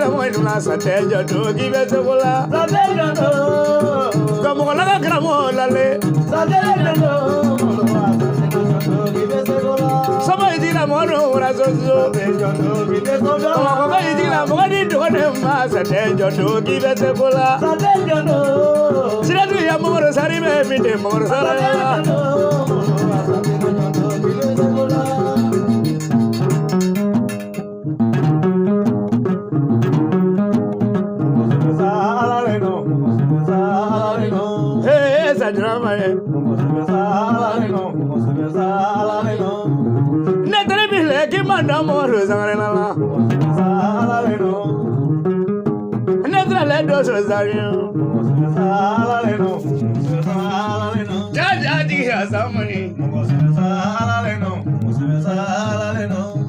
la moine na satejo to give to bola satejo to como la gramo la le satejo to give to bola sama di la mono razozo satejo to give to bola como di la mogadi to ne ma satejo to give to bola satejo to sira tu ya mo sari me binde mo sara Mandamo Rosanna Netra Ledo Rosario Jaja has some money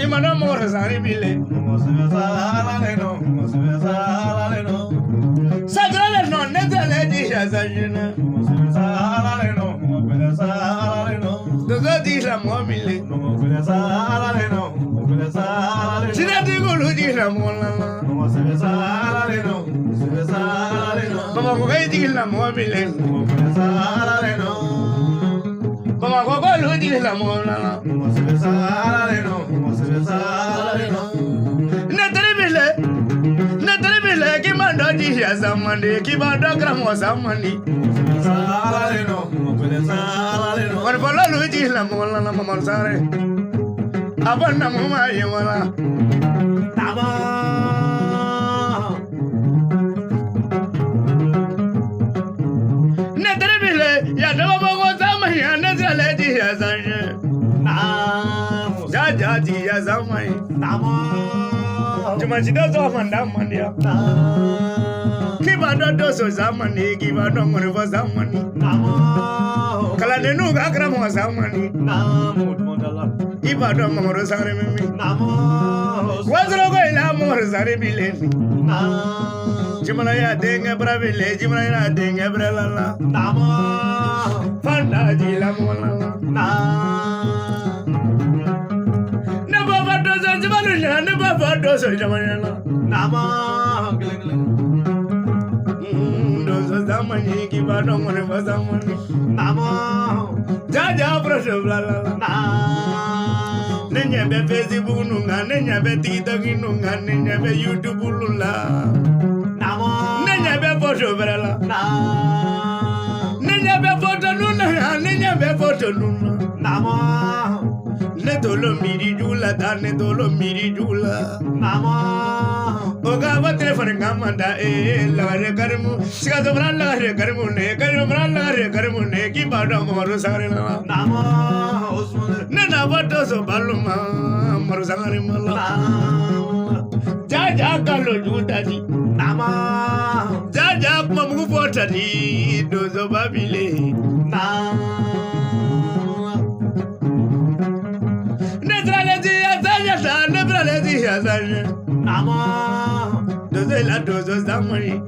Imanamo Rosani Bile Sagrada non Netra Lady has a juna The God is a mobile Sina digo luji la mola Mama ko gaiti la mobile Mama ko go luji la mola Na telebile ki mando di ya zamande ki mando gramo zamandi Wan pala luji la mola na mama sare Abana mama yewala Tama Neterebile ya dawa bogo zama ya nezale di ya zanje Jaja di ya zama Tama Juma jida zo manda mandia Kiba do so zamani kiba do ngoreva zamani Tama Kala nenu ga gramo zamani Namo Iba do moro sare mimi Wazro go ila moro sare bileni Jimala ya denga bravile jimala ya denga bralala Fanda jila mola Ne baba do so jibalu ne baba do so jamana Do so zamani ki ba do mone ba zamani Jaja brasho blala Nenya be Facebook nunga, nenya be TikTok nunga, nenya be YouTube lula. Nenya be photo brala. Nenya be photo nuna, nenya be photo nuna. Ne tolo miri jula, ta ne tolo miri jula. Oga ba telefon ngamanda lagare karmu, sika dobra lagare karmu ne, karmu lagare karmu ne ki bado moro sare na. Nena bato so baluma marusangari mala Jaja kalo juta di Jaja mamu fota di dozo babile Netralezi ya zanya netralezi ya zanya Dozo la dozo zamani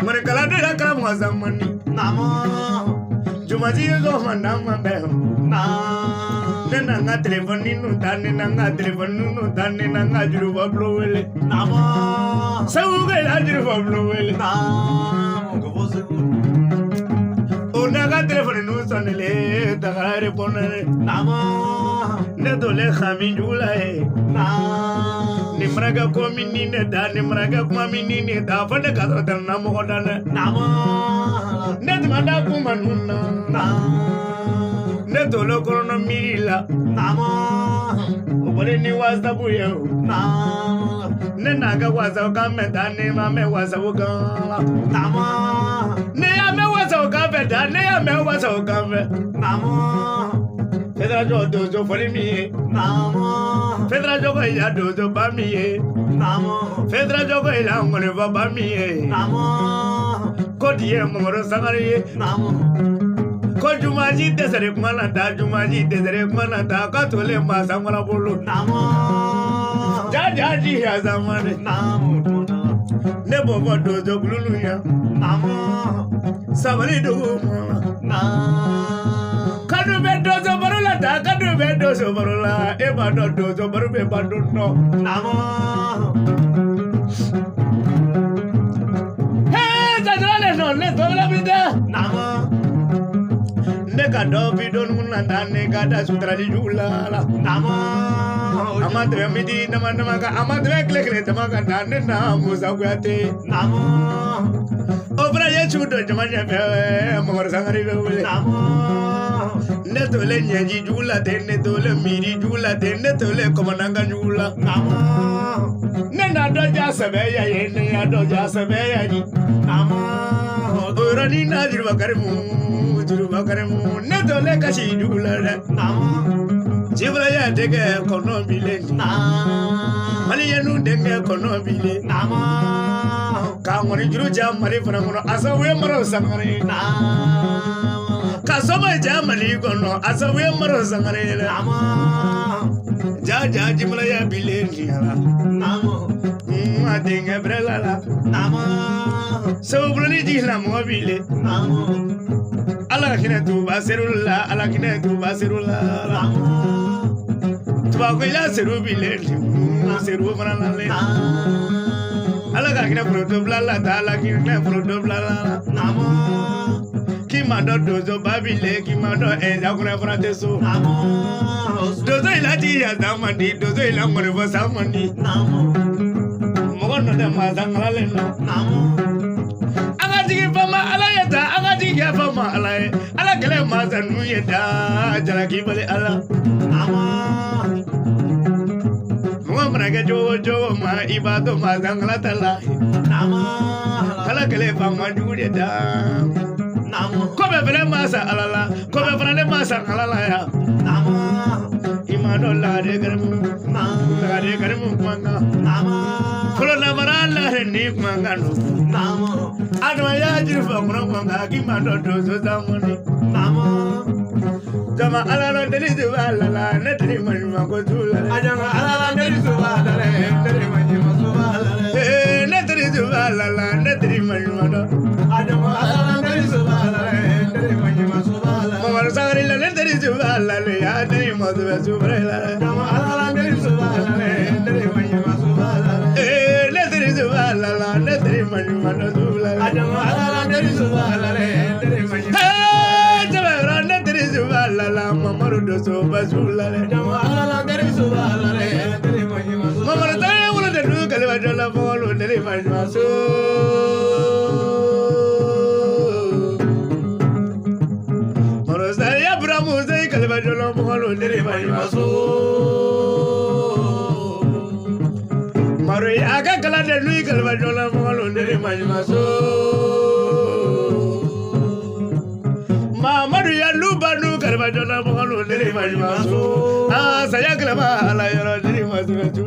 Marekala de la kramwa zamani Jumaji zo mandama beho Nena nga telefoni nu tane nga telefoni nu tane nga juru bablo wele Sauge la juru bablo wele Ona nga telefoni nu sonele tagare ponere Ne dole khami jula Nimraga komi nine da nimraga komi nine da fade kaso dan namo kodane Ne manda kumanuna Ne dolo korona mila Obole ni wasa buyo Ne naga wasa kame da ne mame wasa uga Ne ame wasa uga da ne ame wasa uga Fedra jo dozo foli mi Fedra jo go ya dozo ba mi Fedra jo go ila ngone ba mi Kodiye moro sangari Ko jumaji desere kumana da jumaji desere kumana da ka tole ma samala bolu Jaja ji ya zamane Ne bobo dozo glulu ya Sabali do Kadu be dozo barula da kadu be dozo barula e ba dozo baru be ba no ka dɔ bi don na ta ne ka da sutarali jugu la nama ama tɛmɛ midi dama dama kan ama tɛmɛ tile kelen dama kan ta ne na Musa Kuyate nama o fana ye su dɔ jama ɲɛfɛ Mamadu Sangare bɛ wele nama ne tole ɲɛji jugu la ten ne tole miiri jugu la ten ne tole kɔmɔnankan jugu la nama ne na dɔ ja sɛbɛ ya ye ne ya dɔ ja sɛbɛ ya ye nama o yɔrɔnin na Jurubakarimu ne tole kasi jugu la dɛ nama Jibra ya dege kɔnɔ bilen Maliyɛnu dege kɔnɔ bilen ka ŋɔni juru ja Mali fana kɔnɔ a sabu ye Maro Sangare ka sɔbɛ ja Mali kɔnɔ a sabu ye Maro Sangare ja Jibra ya bilen diyara a denkɛ bɛrɛ la sabuloni jigila mɔgɔ bilen Ala ka hinɛ Tuuba seru la Ala ka hinɛ Tuuba seru la Tuuba ko ila seru bilen seru fana nalen Ala ka hinɛ Forodo bila la ta Ala ka hinɛ Forodo bila la k'i ma dɔn Donso ba bilen k'i ma dɔn Jakuna fana tɛ so Donso ila ti yaza man di Donso ila mɔnifɔ sa man di mɔgɔ nɔ tɛ maa sangalalen nɔ Tigi fama Ala ye ta an ka tigi kɛ fama Ala ye Ala kɛlɛ masa ninnu ye da jalaki bali Ala mɔgɔ mana kɛ cogo cogo ma I b'a to masa ngala ta la Ala kɛlɛ fama jugu de da ko bɛ fɛnɛ masa Ala la ko bɛ fɛnɛ ne masa Ala la ya I ma dɔn lade garimu kumankan fɔlɔ namara lade ni kumankan do Adama ya jiri fa kɔnɔ kumankan k'i ma dɔn Donso Samoni Jama Ala la deli tu b'a la la ne teri ma ɲuman ko tu la Jama Ala la deli tu b'a la la ne teri ma ɲuman ko b'a la ne teri tu b'a la la ne teri ma ɲuman dɔn Jama Ala la deli tu b'a la la ne teri ma ɲuman ko b'a la Mamadu Sangare la ne teri tu b'a la la ya teri ma tu bɛ su bɛrɛ la Jama Ala la deli tu b'a la la ne teri ma ɲuman ko b'a la ne teri tu b'a la la ne teri ma ɲuman dɔn tu la Jama Ala la deli tu b'a la la ne teri ma ɲuman ne teri tu b'a la la Mamadu Donso ba su la Jama Ala la deli tu b'a la la ne teri ma ɲuman ko Mamadu Sangare wolo de du kalifa jɔ la fɔlɔ deli ma ɲuman so Maro ya ka kala de lui kalba jola molo de majimaso Mamadu ya luba nu kalba jola molo de majimaso saya kalba ala yoro de majimaso